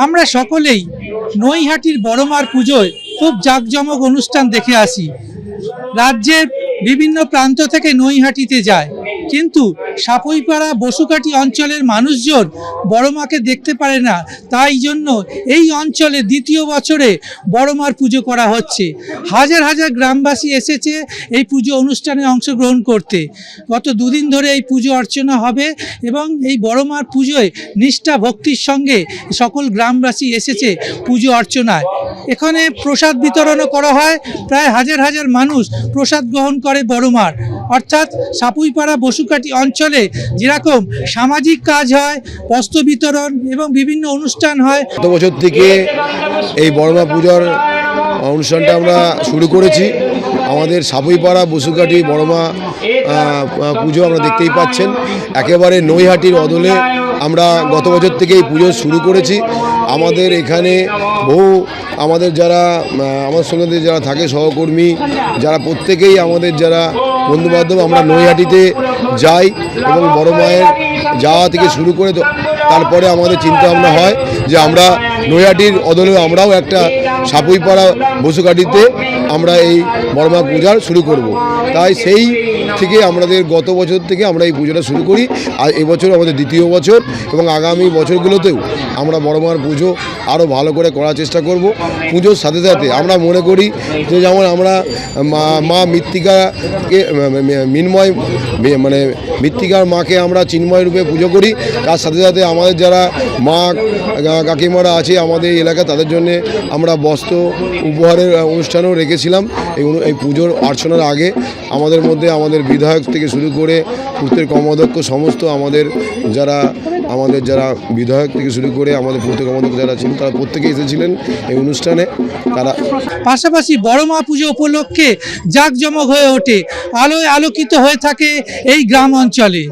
আমরা সকলেই নৈহাটির বড়মার পুজোয় খুব জাঁকজমক অনুষ্ঠান দেখে আসি। রাজ্যের বিভিন্ন প্রান্ত থেকে নৈহাটিতে যায়, কিন্তু সাপুইপাড়া বসুকাঠি অঞ্চলের মানুষজন বড়মাকে দেখতে পারে না। তাই জন্য এই অঞ্চলে দ্বিতীয় বছরে বড়মার পুজো করা হচ্ছে। হাজার হাজার গ্রামবাসী এসেছে এই পুজো অনুষ্ঠানে অংশগ্রহণ করতে। গত দুদিন ধরে এই পুজো অর্চনা হবে এবং এই বড়মার পুজোয় নিষ্ঠা ভক্তির সঙ্গে সকল গ্রামবাসী এসেছে পুজো অর্চনায়। এখানে প্রসাদ বিতরণও করা হয়। প্রায় হাজার হাজার মানুষ প্রসাদ গ্রহণ করে বড়মার। অর্থাৎ সাপুইপাড়া বসুকাঠি অঞ্চলে যেরকম সামাজিক কাজ হয়, বস্ত্র বিতরণ এবং বিভিন্ন অনুষ্ঠান হয়। গত বছর থেকে এই বড়মা পূজার অনুষ্ঠানটা আমরা শুরু করেছি। আমাদের সাপুইপাড়া বসুকাঠি বড়মা পুজো আমরা দেখতেই পাচ্ছেন, একেবারে নৈহাটির অদলে আমরা গত বছর থেকে এই পুজো শুরু করেছি। আমাদের এখানে বহু আমাদের যারা আমার সঙ্গে যারা থাকে সহকর্মী, যারা প্রত্যেকেই আমাদের যারা বন্ধুবান্ধব, আমরা নৈহাটিতে যাই এবং বড় মায়ের যাওয়া থেকে শুরু করে তারপরে আমাদের চিন্তা ভাবনা হয় যে আমরা নৈহাটির অদলে আমরাও একটা সাপুইপাড়া বসুকাঠিতে আমরা এই বড়মা পূজার শুরু করব। তাই সেই থেকে আমাদের গত বছর থেকে আমরা এই পুজোটা শুরু করি। আর এবছর আমাদের দ্বিতীয় বছর এবং আগামী বছরগুলোতেও আমরা বড়মার পুজো আরও ভালো করে করার চেষ্টা করব। পুজোর সাথে সাথে আমরা মনে করি যে যেমন আমরা মা মৃত্তিকাকে মিন্ময় মানে মৃত্তিকার মাকে আমরা চিন্ময় রূপে পুজো করি, তার সাথে সাথে আমাদের যারা মা কাকিমারা আছে আমাদের এলাকা, তাদের জন্য আমরা বস্ত্র উপহারের অনুষ্ঠানও রেখেছিলাম। এই পুজোর অর্চনার আগে আমাদের মধ্যে আমাদের বিধায়ক থেকে শুরু করে পূর্তের কর্মাধ্যক্ষ সমস্ত আমাদের যারা বিধায়ক থেকে শুরু করে আমাদের পূর্তের কর্মাধ্যক্ষ যারা ছিলেন তারা প্রত্যেকেই এসেছিলেন এই অনুষ্ঠানে। তারা পাশাপাশি বড়মা পুজো উপলক্ষে জাঁকজমক হয়ে ওঠে, আলোয় আলোকিত হয়ে থাকে এই গ্রাম অঞ্চলে।